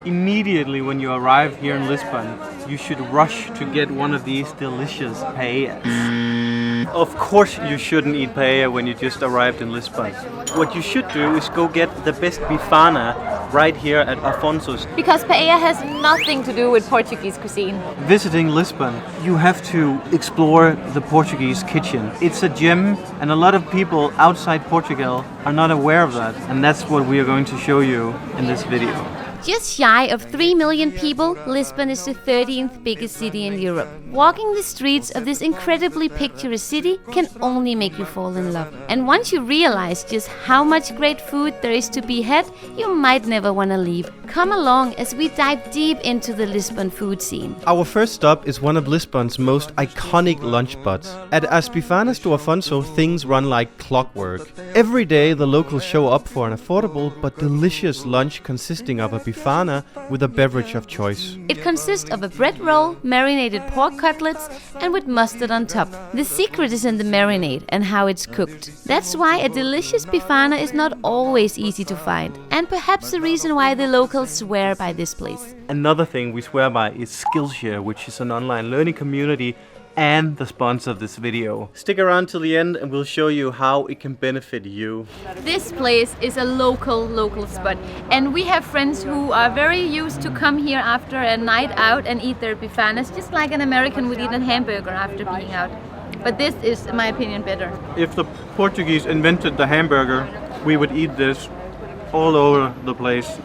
Immediately when you arrive here in Lisbon, you should rush to get one of these delicious paellas. Of course you shouldn't eat paella when you just arrived in Lisbon. What you should do is go get the best bifana right here at Afonso's. Because paella has nothing to do with Portuguese cuisine. Visiting Lisbon, you have to explore the Portuguese kitchen. It's a gem, and a lot of people outside Portugal are not aware of that. And that's what we are going to show you in this video. Just shy of 3 million people, Lisbon is the 13th biggest city in Europe. Walking the streets of this incredibly picturesque city can only make you fall in love. And once you realize just how much great food there is to be had, you might never want to leave. Come along as we dive deep into the Lisbon food scene. Our first stop is one of Lisbon's most iconic lunch spots. At As Bifanas do Afonso, things run like clockwork. Every day the locals show up for an affordable but delicious lunch consisting of a bifana with a beverage of choice. It consists of a bread roll, marinated pork cutlets, and with mustard on top. The secret is in the marinade and how it's cooked. That's why a delicious bifana is not always easy to find, and perhaps the reason why the locals swear by this place. Another thing we swear by is Skillshare, which is an online learning community and the sponsor of this video. Stick around till the end and we'll show you how it can benefit you. This place is a local spot, and we have friends who are very used to come here after a night out and eat their bifanas, just like an American would eat a hamburger after being out. But this is, in my opinion, better. If the Portuguese invented the hamburger, we would eat this all over the place.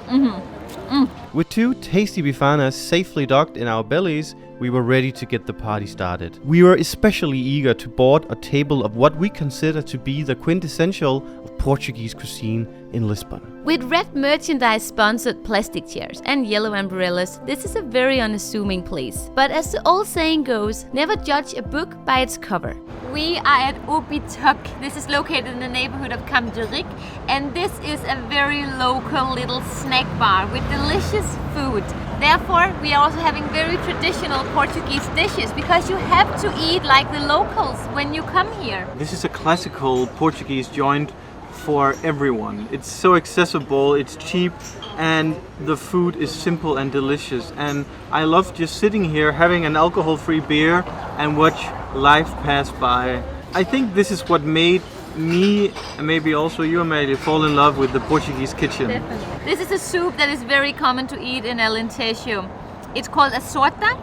With 2 tasty bifanas safely docked in our bellies, we were ready to get the party started. We were especially eager to board a table of what we consider to be the quintessential of Portuguese cuisine in Lisbon. With red merchandise-sponsored plastic chairs and yellow umbrellas, this is a very unassuming place. But as the old saying goes, never judge a book by its cover. We are at Bitok. This is located in the neighborhood of Camp de Ric, and this is a very local little snack bar with delicious food. Therefore, we are also having very traditional Portuguese dishes because you have to eat like the locals when you come here. This is a classical Portuguese joint for everyone. It's so accessible, it's cheap, and the food is simple and delicious. And I love just sitting here having an alcohol-free beer and watch life pass by. I think this is what made me, and maybe also you, Amelia, fall in love with the Portuguese kitchen. Definitely. This is a soup that is very common to eat in Alentejo. It's called a sorta,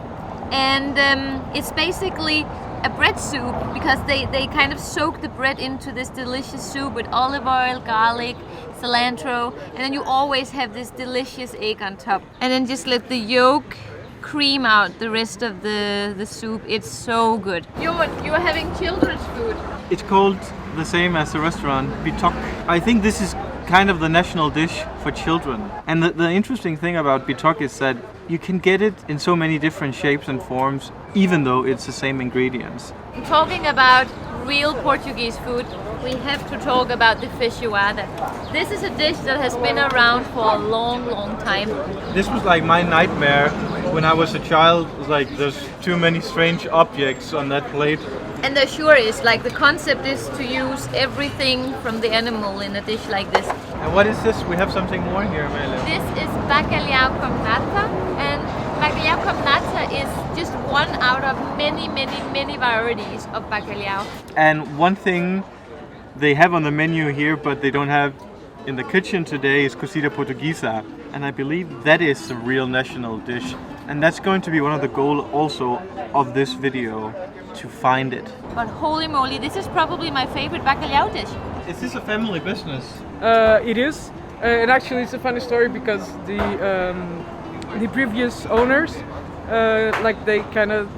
and it's basically a bread soup because they kind of soak the bread into this delicious soup with olive oil, garlic, cilantro, and then you always have this delicious egg on top. And then just let the yolk cream out the rest of the soup. It's so good. You're having children's food. It's called the same as the restaurant, Bitok. I think this is kind of the national dish for children. And the interesting thing about Bitok is that you can get it in so many different shapes and forms, even though it's the same ingredients. Talking about real Portuguese food, we have to talk about the feijoada. This is a dish that has been around for a long time. This was like my nightmare when I was a child. It was like there's too many strange objects on that plate. And there sure is. Like, the concept is to use everything from the animal in a dish like this. And what is this? We have something more here, Amelia. This is bacalhau com nata, and bacalhau com nata is just one out of many varieties of bacalhau. And one thing they have on the menu here, but they don't have in the kitchen today, is cozida portuguesa. And I believe that is the real national dish. And that's going to be one of the goals also of this video, to find it. But holy moly, this is probably my favorite bacalhau dish. Is this a family business? It is, and actually it's a funny story because the previous owners, they kind of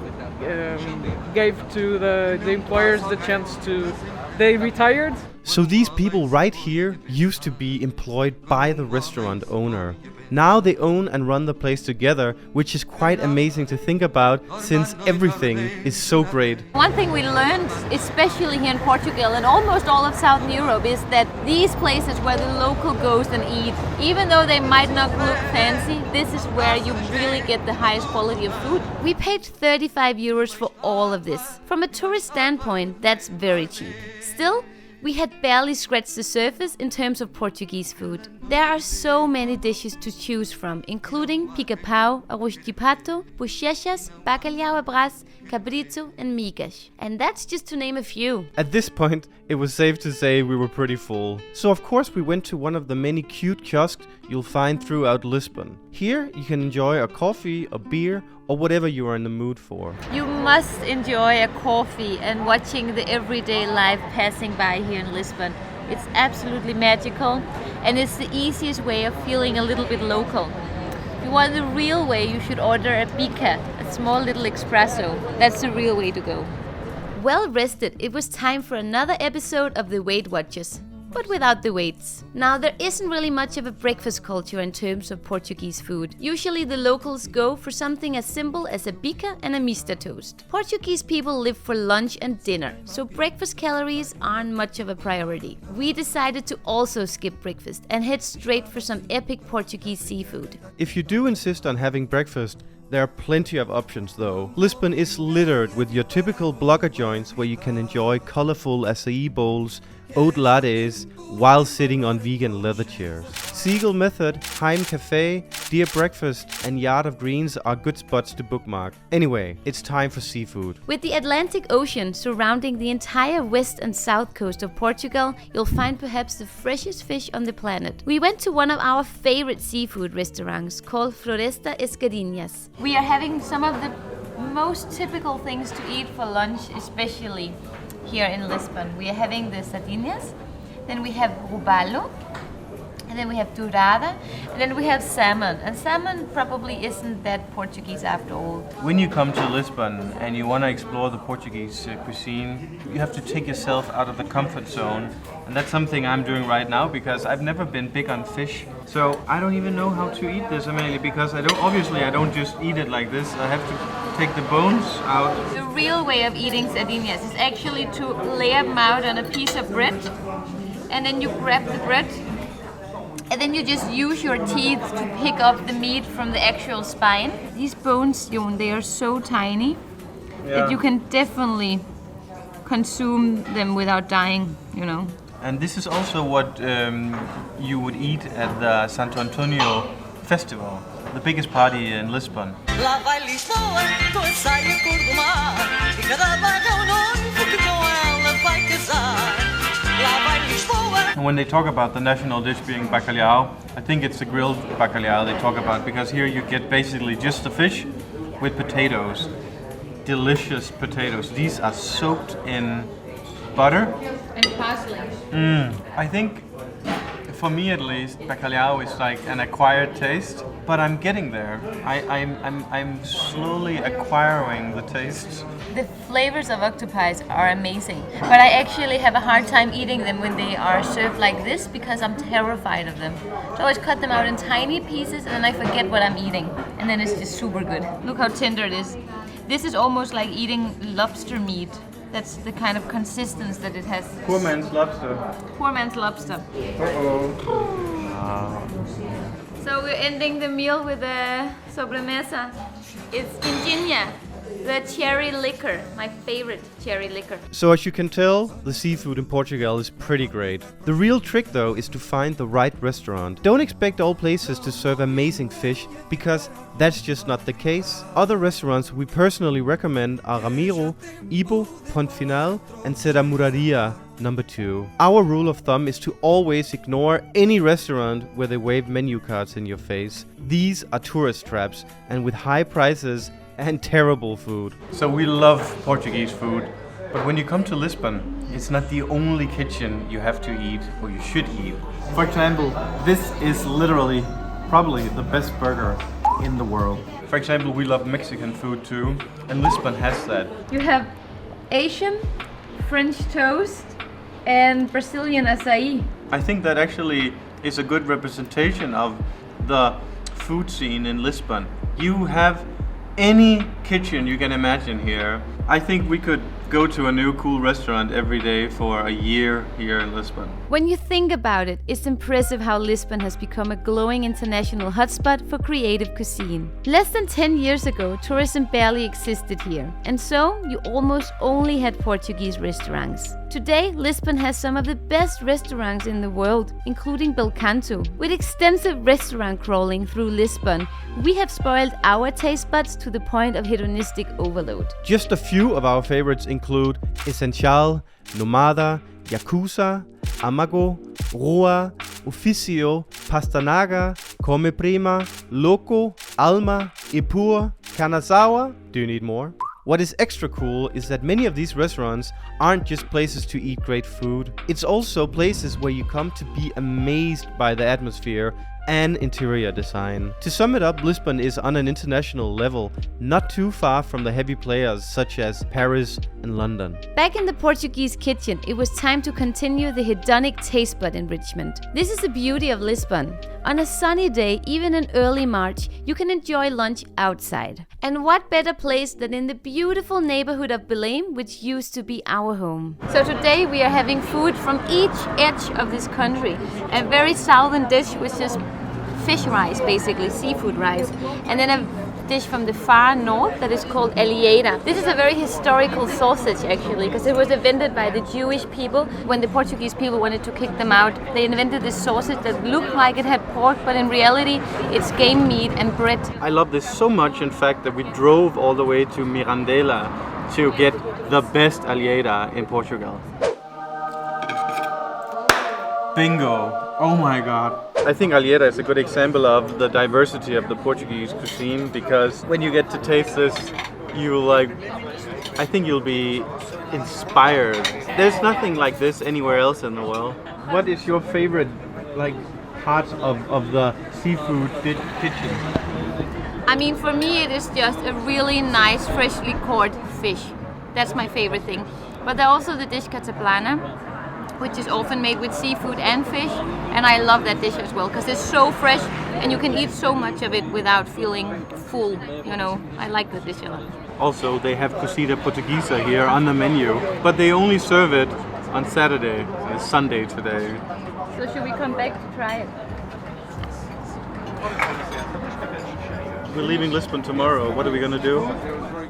gave to the employers the chance to. They retired. So these people right here used to be employed by the restaurant owner. Now they own and run the place together, which is quite amazing to think about since everything is so great. One thing we learned, especially here in Portugal and almost all of Southern Europe, is that these places where the local goes and eat, even though they might not look fancy, this is where you really get the highest quality of food. We paid 35 euros for all of this. From a tourist standpoint, that's very cheap. Still, we had barely scratched the surface in terms of Portuguese food. There are so many dishes to choose from, including pica-pau, arroz de pato, bochechas, bacalhau à brás, cabrito, and migas. And that's just to name a few. At this point, it was safe to say we were pretty full. So of course we went to one of the many cute kiosks you'll find throughout Lisbon. Here you can enjoy a coffee, a beer, or whatever you are in the mood for. You must enjoy a coffee and watching the everyday life passing by here in Lisbon. It's absolutely magical, and it's the easiest way of feeling a little bit local. If you want the real way, you should order a bica, a small little espresso. That's the real way to go. Well rested, it was time for another episode of the Weight Watchers, but without the weights. Now, there isn't really much of a breakfast culture in terms of Portuguese food. Usually the locals go for something as simple as a bica and a mista toast. Portuguese people live for lunch and dinner, so breakfast calories aren't much of a priority. We decided to also skip breakfast and head straight for some epic Portuguese seafood. If you do insist on having breakfast, there are plenty of options though. Lisbon is littered with your typical blogger joints where you can enjoy colorful acai bowls, oat lattes, while sitting on vegan leather chairs. Seagull Method, Heim Cafe, Deer Breakfast, and Yard of Greens are good spots to bookmark. Anyway, it's time for seafood. With the Atlantic Ocean surrounding the entire west and south coast of Portugal, you'll find perhaps the freshest fish on the planet. We went to one of our favorite seafood restaurants called Floresta Escadinhas. We are having some of the most typical things to eat for lunch, especially here in Lisbon. We are having the sardinhas, then we have robalo, and then we have dourada, and then we have salmon. And salmon probably isn't that Portuguese after all. When you come to Lisbon and you want to explore the Portuguese cuisine, you have to take yourself out of the comfort zone. And that's something I'm doing right now because I've never been big on fish. So I don't even know how to eat this, Amelie, because I don't just eat it like this. I have to take the bones out. The real way of eating sardinhas is actually to lay them out on a piece of bread, and then you grab the bread, and then you just use your teeth to pick up the meat from the actual spine. These bones, Jon, they are so tiny that you can definitely consume them without dying, you know. And this is also what you would eat at the Santo Antonio festival, the biggest party in Lisbon. Lá vai Lisboa, com a saia cor do mar, e cada vaga é noivo que com ela vai casar. Lá vai Lisboa. And when they talk about the national dish being bacalhau, I think it's the grilled bacalhau they talk about, because here you get basically just the fish with potatoes. Delicious potatoes. These are soaked in butter. And parsley. I think, for me at least, bacalhau is like an acquired taste, but I'm getting there. I'm slowly acquiring the taste. The flavors of octopi are amazing, but I actually have a hard time eating them when they are served like this because I'm terrified of them. So I always cut them out in tiny pieces and then I forget what I'm eating, and then it's just super good. Look how tender it is. This is almost like eating lobster meat. That's the kind of consistency that it has. Poor man's lobster. Poor man's lobster. Uh-oh. So we're ending the meal with a sobremesa. It's Injinha, the cherry liquor, my favorite cherry liquor. So as you can tell, the seafood in Portugal is pretty great. The real trick though is to find the right restaurant. Don't expect all places to serve amazing fish, because that's just not the case. Other restaurants we personally recommend are Ramiro, Ibo, Ponte Final, and Seramuraria number 2. Our rule of thumb is to always ignore any restaurant where they wave menu cards in your face. These are tourist traps, and with high prices and terrible food. So we love Portuguese food, but when you come to Lisbon, it's not the only kitchen you have to eat or you should eat. For example, this is literally probably the best burger in the world. For example, we love Mexican food too, and Lisbon has that. You have Asian, French toast, and Brazilian acai. I think that actually is a good representation of the food scene in Lisbon. You have any kitchen you can imagine here, I think we could go to a new cool restaurant every day for a year here in Lisbon. When you think about it, it's impressive how Lisbon has become a glowing international hotspot for creative cuisine. Less than 10 years ago, tourism barely existed here, and so you almost only had Portuguese restaurants. Today, Lisbon has some of the best restaurants in the world, including Belcanto. With extensive restaurant crawling through Lisbon, we have spoiled our taste buds to the point of hedonistic overload. Just a few of our favorites include Essencial, Nomada, Yakuza, Amago, Rua, Oficio, Pastanaga, Come Prima, Loco, Alma, Epur, Kanazawa. Do you need more? What is extra cool is that many of these restaurants aren't just places to eat great food, it's also places where you come to be amazed by the atmosphere and interior design. To sum it up, Lisbon is on an international level, not too far from the heavy players such as Paris and London. Back in the Portuguese kitchen, it was time to continue the hedonic taste bud enrichment. This is the beauty of Lisbon. On a sunny day, even in early March, you can enjoy lunch outside. And what better place than in the beautiful neighborhood of Belém, which used to be our home. So today we are having food from each edge of this country. A very southern dish, which is fish rice, basically seafood rice, and then a dish from the far north that is called alheira. This is a very historical sausage actually, because it was invented by the Jewish people when the Portuguese people wanted to kick them out. They invented this sausage that looked like it had pork, but in reality it's game meat and bread. I love this so much, in fact, that we drove all the way to Mirandela to get the best alheira in Portugal. Bingo! Oh my god. I think alheira is a good example of the diversity of the Portuguese cuisine, because when you get to taste this, I think you'll be inspired. There's nothing like this anywhere else in the world. What is your favorite part of the seafood kitchen? I mean, for me it is just a really nice freshly caught fish. That's my favorite thing. But there's also the dish cataplana, which is often made with seafood and fish, and I love that dish as well because it's so fresh and you can eat so much of it without feeling full, you know. I like that dish a lot. Also, they have cozida portuguesa here on the menu, but they only serve it on Saturday. It's Sunday today. So should we come back to try it? We're leaving Lisbon tomorrow. What are we gonna do?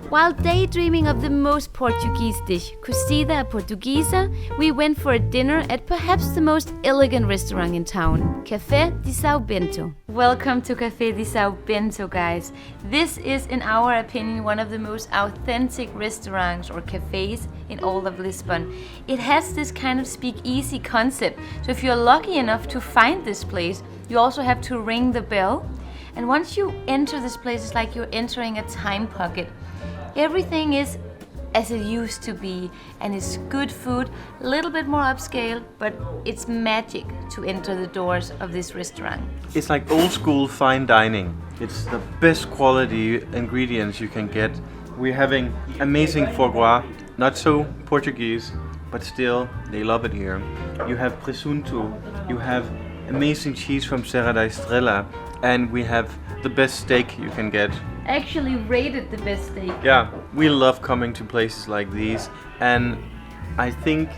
While daydreaming of the most Portuguese dish, cozida portuguesa, we went for a dinner at perhaps the most elegant restaurant in town, Café de São Bento. Welcome to Café de São Bento, guys. This is, in our opinion, one of the most authentic restaurants or cafes in all of Lisbon. It has this kind of speakeasy concept, so if you're lucky enough to find this place, you also have to ring the bell. And once you enter this place, it's like you're entering a time pocket. Everything is as it used to be, and it's good food, a little bit more upscale, but it's magic to enter the doors of this restaurant. It's like old school fine dining. It's the best quality ingredients you can get. We're having amazing foie gras, not so Portuguese, but still they love it here. You have presunto, you have amazing cheese from Serra da Estrela, and we have the best steak you can get. Actually rated the best steak. Yeah, we love coming to places like these, and I think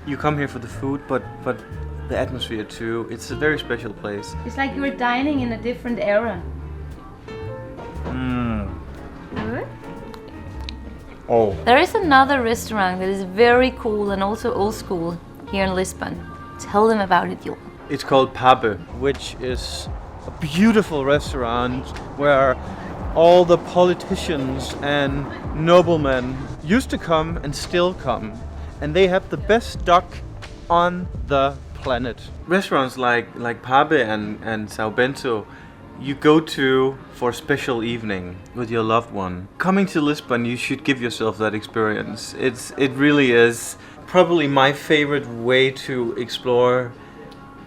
you come here for the food, but the atmosphere too. It's a very special place. It's like you're dining in a different era. Good? Oh. There is another restaurant that is very cool and also old school here in Lisbon. Tell them about it, Jo. It's called Pabe, which is a beautiful restaurant where all the politicians and noblemen used to come and still come, and they have the best duck on the planet. Restaurants like Pabe and São Bento, you go to for a special evening with your loved one. Coming to Lisbon, you should give yourself that experience. It really is probably my favorite way to explore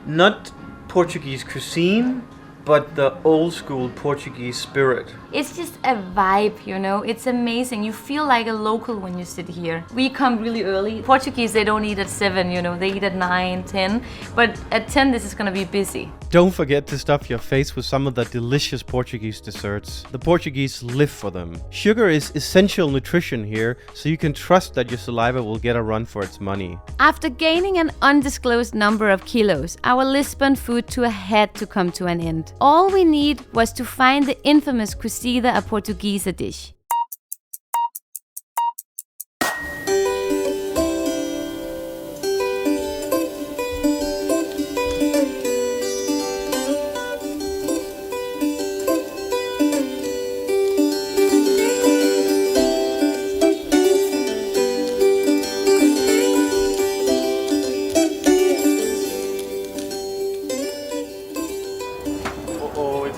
not Portuguese cuisine, but the old school Portuguese spirit. It's just a vibe, you know, it's amazing. You feel like a local when you sit here. We come really early. Portuguese, they don't eat at 7, you know, they eat at 9, 10. But at 10, this is gonna be busy. Don't forget to stuff your face with some of the delicious Portuguese desserts. The Portuguese live for them. Sugar is essential nutrition here, so you can trust that your saliva will get a run for its money. After gaining an undisclosed number of kilos, our Lisbon food tour had to come to an end. All we need was to find the infamous cozida a portuguesa dish.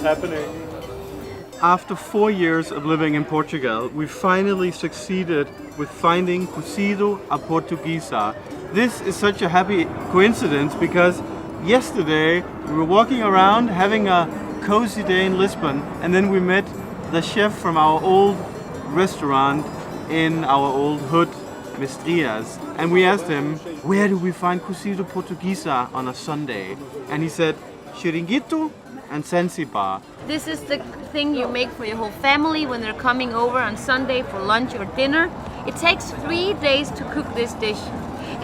Happening. After 4 years of living in Portugal, we finally succeeded with finding cozido a portuguesa. This is such a happy coincidence because yesterday we were walking around having a cozy day in Lisbon, and then we met the chef from our old restaurant in our old hood, Mestrias, and we asked him, where do we find cozido portuguesa on a Sunday? And he said, Chiringuito and Zanzibar. This is the thing you make for your whole family when they're coming over on Sunday for lunch or dinner. It takes 3 days to cook this dish.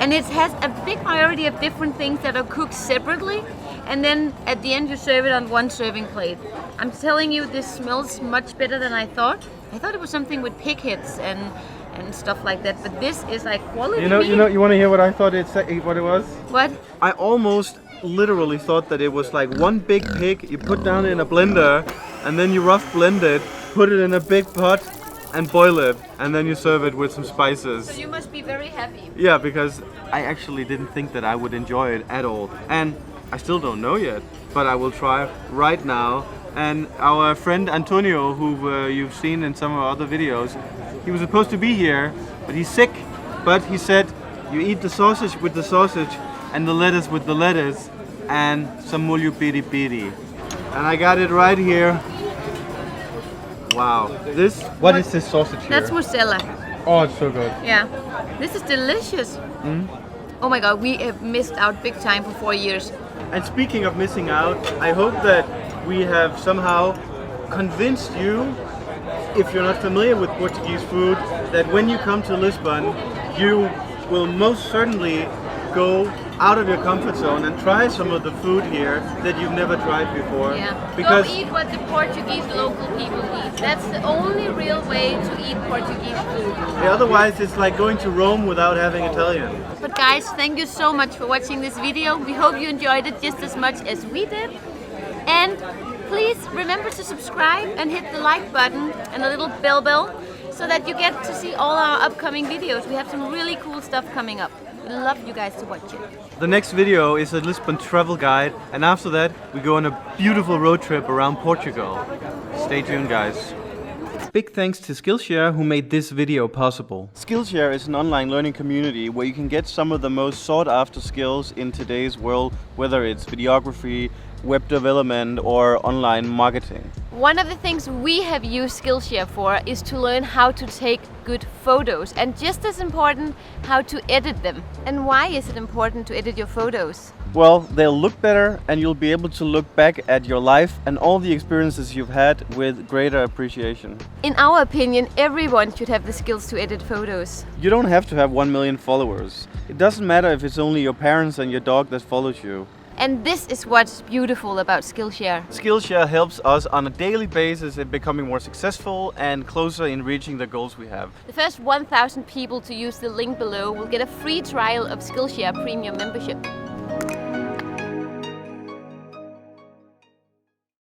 And it has a big variety of different things that are cooked separately. And then at the end you serve it on one serving plate. I'm telling you, this smells much better than I thought. I thought it was something with pig heads and stuff like that, but this is like quality meat. You want to hear what I thought what it was? What? I almost literally thought that it was like one big pig you put down in a blender and then you rough blend it, put it in a big pot and boil it, and then you serve it with some spices. So you must be very happy. Yeah, because I actually didn't think that I would enjoy it at all, and I still don't know yet, but I will try right now. And our friend Antonio, who you've seen in some of our other videos, he was supposed to be here, but he's sick. But he said, you eat the sausage with the sausage and the lettuce with the lettuce and some molho piri-piri. And I got it right here. Wow. What is this sausage here? That's mozzarella. Oh, it's so good. Yeah. This is delicious. Oh my god, we have missed out big time for 4 years. And speaking of missing out, I hope that we have somehow convinced you, if you're not familiar with Portuguese food, that when you come to Lisbon, you will most certainly go out of your comfort zone and try some of the food here that you've never tried before. Yeah. Because go eat what the Portuguese local people eat. That's the only real way to eat Portuguese food. otherwise it's like going to Rome without having Italian. But guys, thank you so much for watching this video. We hope you enjoyed it just as much as we did. And please remember to subscribe and hit the like button and the little bell so that you get to see all our upcoming videos. We have some really cool stuff coming up. We'd love you guys to watch it. The next video is a Lisbon travel guide, and after that we go on a beautiful road trip around Portugal. Stay tuned, guys. Big thanks to Skillshare who made this video possible. Skillshare is an online learning community where you can get some of the most sought after skills in today's world, whether it's videography, web development or online marketing. One of the things we have used Skillshare for is to learn how to take good photos, and just as important, how to edit them. And why is it important to edit your photos? Well, they'll look better and you'll be able to look back at your life and all the experiences you've had with greater appreciation. In our opinion, everyone should have the skills to edit photos. You don't have to have 1 million followers. It doesn't matter if it's only your parents and your dog that follows you. And this is what's beautiful about Skillshare. Skillshare helps us on a daily basis in becoming more successful and closer in reaching the goals we have. The first 1,000 people to use the link below will get a free trial of Skillshare Premium membership.